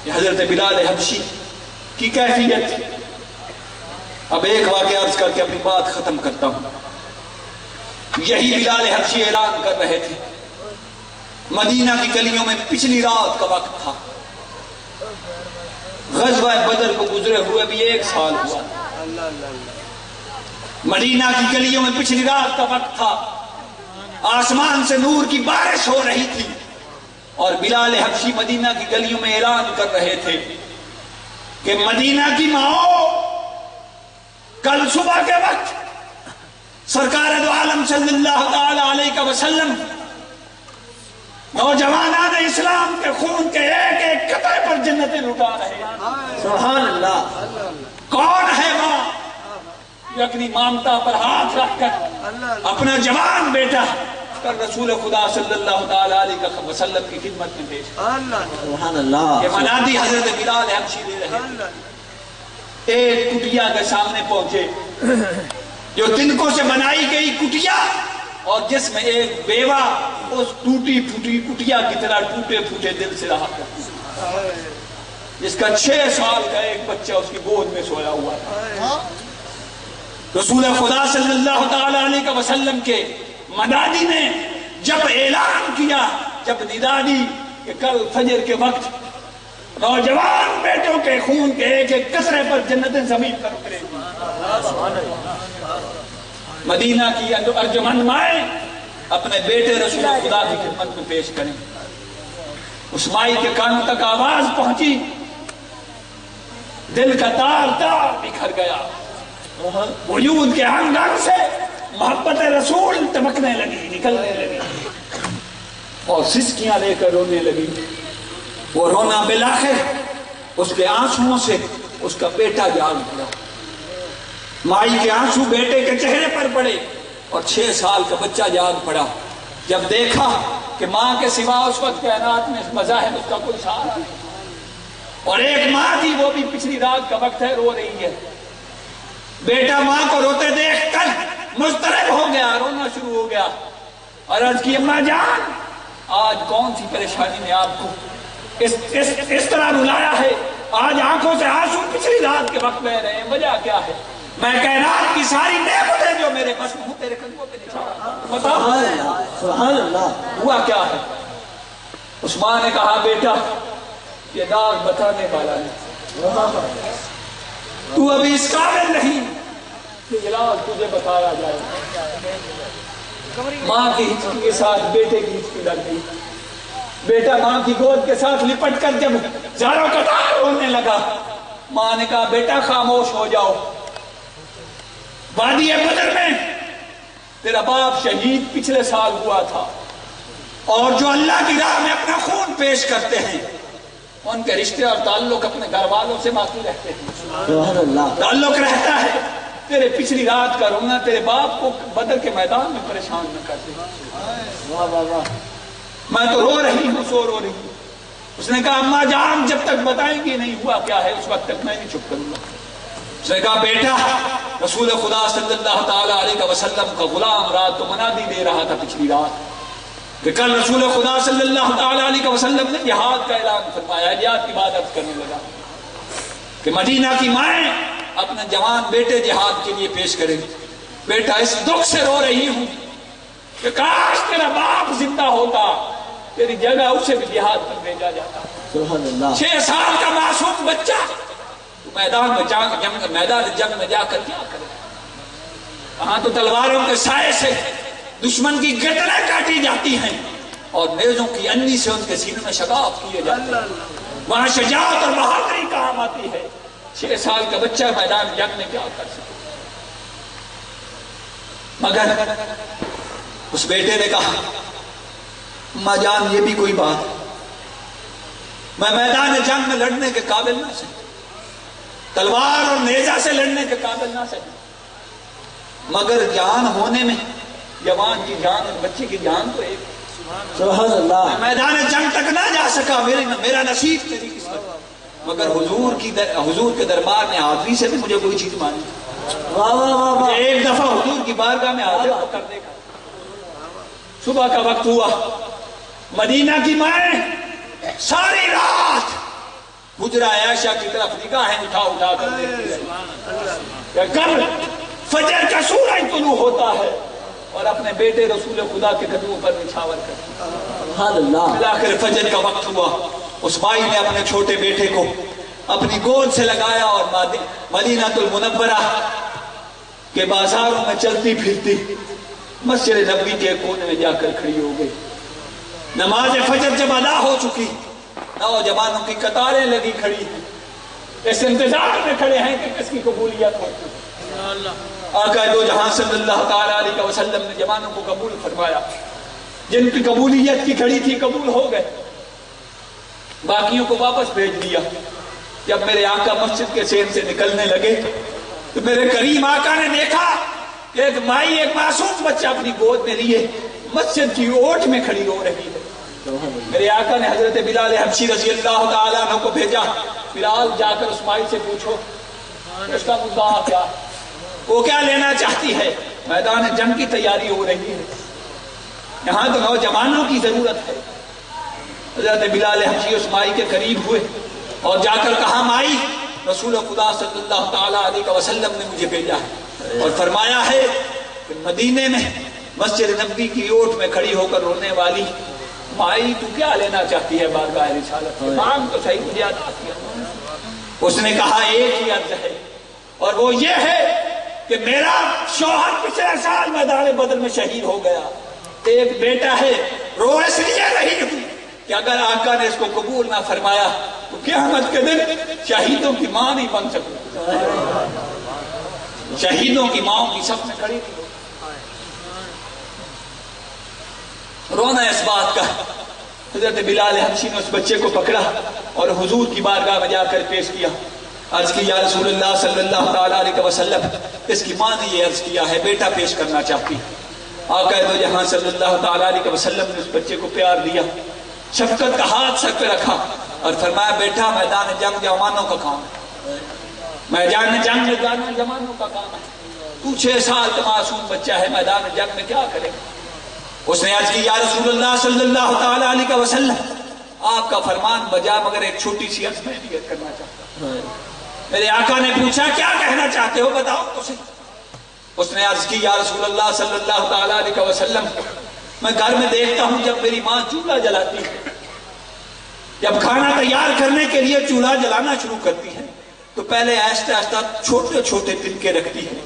یہ حضرت بلال حبشی کی کیفیت. اب ایک واقعہ عرض کر کے اپنی بات ختم کرتا ہوں. یہی بلال حبشی اعلان کر رہے تھے. مدینہ کی گلیوں میں پچھلی رات کا وقت تھا. غزوہ بدر کو گزرے ہوئے بھی 1 سال ہوا. مدینہ کی گلیوں میں پچھلی رات کا وقت تھا. آسمان سے نور کی بارش ہو رہی تھی اور بلال حبشی مدینہ کی گلیوں میں اعلان کر رہے تھے کہ مدینہ کی ماؤں، کل صبح کے وقت سرکار دو عالم صلی اللہ تعالی علیہ وسلم نوجوانان اسلام کے خون کے ایک ایک قطرے پر جنتیں لٹا رہے ہیں. سبحان اللہ. کون ہے ماں یقینی مامتا پر ہاتھ رکھ کر اپنا جوان بیٹا کر رسول خدا صلی اللہ تعالی علیہ وسلم کی خدمت میں پیش. سبحان اللہ. یہ منادی حضرت بلال حبشی دے رہے ہیں. ایک کٹیا کے سامنے پہنچے جو تنکوں سے بنائی گئی کٹیا اور جس میں ایک بیوہ اس ٹوٹی پھوٹی کٹیا کی طرح ٹوٹے پھوٹے دل سے رہا کرتی، جس کا 6 سال کا ایک بچہ اس کی گود میں سویا ہوا تھا. رسول خدا صلی اللہ تعالی علیہ وسلم کے منادی نے جب اعلان کیا، جب ندا دی کہ کل فجر کے وقت نوجوان بیٹوں کے خون کے ایک ایک قطرے پر جنتیں زمین پر اترے گی، مدینہ کی ارجمند مائیں اپنے بیٹے رسول خدا کی خدمت میں پیش کریں. اس مائی کے کانوں تک آواز پہنچی، دل کا تار تار بکھر گیا. وجود کے انگ انگ سے محبت رسول ٹپکنے لگی، نکلنے لگی اور سسکیاں لے کر رونے لگی. وہ رونا بالآخر اس کے آنسوؤں سے اس کا بیٹا جاگ پڑا. مائی کے آنسو بیٹے کے چہرے پر پڑے اور 6 سال کا بچہ جاگ پڑا. جب دیکھا کہ ماں کے سوا اس وقت کائنات میں مظاہر اس کا کوئی سہارا نہیں اور ایک ماں تھی، وہ بھی پچھلی رات کا وقت ہے، رو رہی ہے. بیٹا ماں کو روتے دیکھ کر مضطرب ہو گیا، رونا شروع ہو گیا اور عرض کی اماں جان، آج کون سی پریشانی نے آپ کو اس طرح رلایا ہے؟ آج آنکھوں سے آنسو پچھلی رات کے وقت بہ رہے ہیں، وجہ کیا ہے؟ میں کائنات کی ساری نعمتیں جو میرے بس میں ہوں تیرے قدموں پہ نثار. سبحان اللہ. ہوا کیا ہے؟ اس ماں نے کہا بیٹا یہ داغ بتانے والا نہیں، تو ابھی اس قابل نہیں کہ علاج تجھے بتایا جائے. ماں کی ہچکی کے ساتھ بیٹے کی ہچکی لگ گئی. بیٹا ماں کی گود کے ساتھ لپٹ کر جب زاروں قطار رونے لگا، ماں نے کہا بیٹا خاموش ہو جاؤ. وادی بدر میں تیرا باپ شہید پچھلے سال ہوا تھا اور جو اللہ کی راہ میں اپنا خون پیش کرتے ہیں ان کے رشتے اور تعلق اپنے گھر والوں سے باقی رہتے ہیں. تعلق رہتا ہے. تیرے پچھلی رات کا رونا تیرے باپ کو بدر کے میدان میں پریشان نہ کرتے. میں تو رو رہی ہوں، سو رو رہی ہوں. اس نے کہا اماں جان جب تک بتائیں گے نہیں ہوا کیا ہے اس وقت تک میں نہیں چپ کروں گا. اس نے کہا بیٹا رسول خدا صلی اللہ تعالی علیہ وسلم کا غلام رات تو منادی دے رہا تھا پچھلی رات کہ کل رسول خدا صلی اللہ تعالی علیہ وسلم نے جہاد کا اعلان فرمایا. جہاد کی بات عرض کرنے لگا کہ مدینہ کی مائیں اپنے جوان بیٹے جہاد کے لیے پیش کریں. بیٹا اس دکھ سے رو رہی ہوں کہ کاش تیرا باپ زندہ ہوتا، تیری جگہ اسے بھی جہاد پر بھیجا جاتا. 6 سال کا معصوم بچہ میدان میں جنگ میں جا کر کیا کرے؟ وہاں تو تلواروں کے سائے سے دشمن کی گردنیں کاٹی جاتی ہیں اور نیزوں کی انی سے ان کے سینے میں شگاف کیے جاتے ہیں. وہاں شجاعت اور بہادری کام آتی ہے. 6 سال کا بچہ میدان جنگ میں کیا کر سکتا؟ مگر اس بیٹے نے کہا ماں جان یہ بھی کوئی بات، میں میدان جنگ میں لڑنے کے قابل نہ سکتا، تلوار اور نیزہ سے لڑنے کے قابل نہ سکتا، مگر جان ہونے میں جوان کی جان اور بچے کی جان تو ایک. سبحان اللہ. میں میدان جنگ تک نہ جا سکا، میرا نصیب تیری قسمت، مگر حضور کے دربار میں حاضری سے بھی مجھے کوئی چیز مانی. ایک دفعہ حضور کی بارگاہ میں حاضر تو کرنے کا. صبح کا وقت ہوا. مدینہ کی مائیں ساری رات حجرہ عائشہ کی طرف نگاہیں اٹھا اٹھا کر دیکھتی ہے کہ کب فجر کا سورج طلوع ہوتا ہے اور اپنے بیٹے رسول خدا کے قدموں پر نچھاور کرتی ہے۔ سبحان اللہ۔ بالآخر فجر کا وقت ہوا، اس مائی نے اپنے چھوٹے بیٹے کو اپنی گود سے لگایا اور مدینہ المنورہ کے بازاروں میں چلتی پھرتی مسجد نبوی کے کونے میں جا کر کھڑی ہو گئی۔ نماز فجر جب ادا ہو چکی، نوجوانوں کی قطاریں لگی کھڑی ہیں، اس انتظار میں کھڑے ہیں کہ کس کی قبولیت ہو۔ آقا دو جہاں صلی اللہ تعالیٰ علیہ وسلم نے جوانوں کو قبول فرمایا، جن کی قبولیت کی گھڑی تھی قبول ہو گئے، باقیوں کو واپس بھیج دیا۔ جب میرے آقا مسجد کے سین سے نکلنے لگے تو میرے کریم آقا نے دیکھا کہ ایک مائی ایک معصوم بچہ اپنی گود میں لیے مسجد کی اوٹ میں کھڑی رو رہی ہے۔ میرے آقا نے حضرت بلال حبشی رضی اللہ تعالیٰ عنہ کو بھیجا، بلال جا کر اس مائی سے پوچھو اس کا مدعا کیا، وہ کیا لینا چاہتی ہے۔ میدان جنگ کی تیاری ہو رہی ہے، یہاں تو نوجوانوں کی ضرورت ہے۔ حضرت بلال حبشی اس مائی کے قریب ہوئے اور جا کر کہا، مائی رسول خدا صلی اللہ تعالیٰ علیہ وسلم نے مجھے بھیجا ہے اور فرمایا ہے کہ مدینے میں مسجد نبوی کی اوٹ میں کھڑی ہو کر رونے والی مائی تو کیا لینا چاہتی ہے بارگاہ رسالت میں، مانگ تو صحیح مجھے عطا کیا۔ اس نے کہا ایک ہی عرض ہے اور وہ یہ ہے کہ میرا شوہر پچھلے سال میدان بدر میں شہید ہو گیا، ایک بیٹا ہے، رو اس لیے رہی ہوں کہ اگر آقا نے اس کو قبول نہ فرمایا تو قیامت کے دن شہیدوں کی ماں نہیں بن سکتی، شہیدوں کی ماں کی صف میں کھڑی تھی۔ رونا اس بات کا، حضرت بلال حبشی نے اس بچے کو پکڑا اور حضور کی بارگاہ میں جا کر پیش کیا، عرض کی یا رسول اللہ صلی اللہ تعالیٰ علیہ وسلم، اس کی ماں نے یہ عرض کیا ہے، بیٹا پیش کرنا چاہتی۔ آقا دو جہاں صلی اللہ تعالیٰ علیہ وسلم نے اس بچے کو پیار دیا، شفقت کا ہاتھ سر پہ رکھا اور فرمایا بیٹا میدان جنگ جوانوں کا کام ہے، میدان جنگ میں جانا جوانوں کا کام ہے، تو 6 سال کا معصوم بچہ ہے، میدان جنگ میں کیا کرے۔ اس نے عرض کی یا رسول اللہ صلی اللہ تعالیٰ علیہ وسلم، آپ کا فرمان بجا مگر ایک چھوٹی سی عرض میں نیت کرنا چاہتا ہوں۔ میرے آقا نے پوچھا کیا کہنا چاہتے ہو بتاؤ اسے۔ اس نے عرض کی یا رسول اللہ صلی اللہ تعالیٰ علیہ وسلم، میں گھر میں دیکھتا ہوں جب میری ماں چولہا جلاتی ہے، جب کھانا تیار کرنے کے لیے چولہا جلانا شروع کرتی ہے تو پہلے آہستہ آہستہ چھوٹے چھوٹے تنکے رکھتی ہے،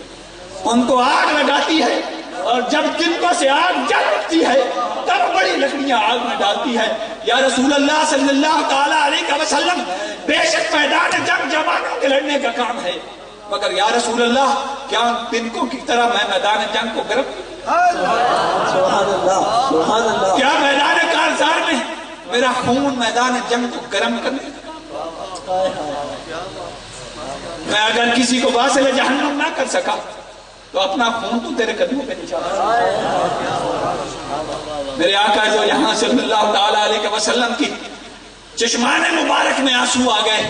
ان کو آگ لگاتی ہے اور جب تنکوں سے آگ جل اٹھتی ہے تب بڑی لکڑیاں آگ میں ڈالتی ہے۔ یا رسول اللہ صلی اللہ تعالیٰ علیہ وسلم، بے شک میدان جنگ جوانوں کے لڑنے کا کام ہے، مگر یا رسول اللہ کیا تنکوں کی طرح میں میدان جنگ کو گرم، سبحان اللہ، سبحان اللہ، کیا میدان کارزار میں میرا خون میدان جنگ کو گرم کرنے کا، میں اگر کسی کو واصل جہنم نہ کر سکا تو اپنا خون تو تیرے قدموں پہ نچھاڑا۔ میرے آقا جو یہاں صلی اللہ تعالیٰ علیہ وسلم کی چشمان مبارک میں آنسو آ گئے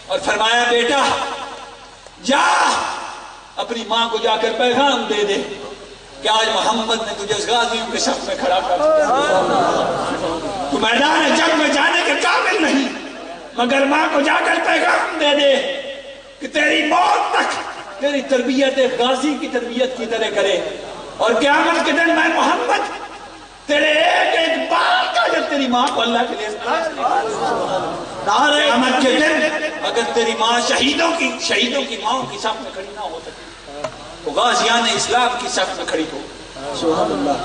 اور فرمایا بیٹا جا اپنی ماں کو جا کر پیغام دے دے کہ آج محمد نے تجھے غازیوں کے صف میں کھڑا کر دیا، تو میدان جنگ میں جانے کے قابل نہیں، مگر ماں کو جا کر پیغام دے دے کہ تیری موت تک تیری تربیت ایک غازی کی تربیت کی طرح کرے، اور قیامت کے دن میں محمد تیرے ایک ایک بال کا جب تیری ماں کو اللہ کے لیے قیامت کے دن اگر تیری ماں شہیدوں کی ماں کی صف میں کھڑی نہ ہو سکتی تو غازیان اسلام کی صف میں کھڑی ہو۔ سبحان اللہ۔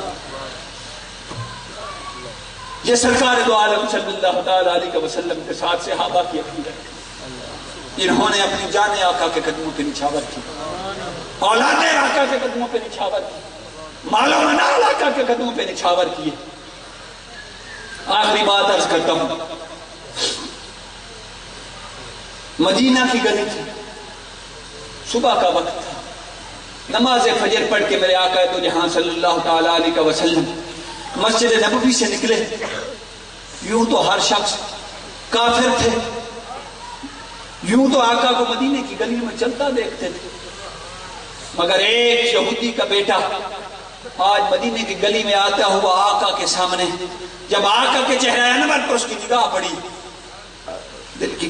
یہ سرکار دو عالم صلی اللہ تعالیٰ علیہ وسلم کے ساتھ صحابہ کی عقیدت، جنہوں نے اپنی جان آقا کے قدموں پہ نچھاور کی، اولاد آقا کے قدموں پہ نچھاور کی، مال و منال آقا کے قدموں پہ نچھاور کیے۔ آخری بات عرض کرتا ہوں، مدینہ کی گلی تھی، صبح کا وقت تھا، نماز فجر پڑھ کے میرے آقا دو جہاں صلی اللہ تعالیٰ علیہ وسلم مسجد نبوی سے نکلے۔ یوں تو ہر شخص کافر تھے، یوں تو آقا کو مدینے کی گلیوں میں چلتا دیکھتے تھے، مگر ایک یہودی کا بیٹا آج مدینے کی گلی میں آتا ہوا آقا کے سامنے، جب آقا کے چہرہ انور پر اس کی نگاہ پڑی، دل کی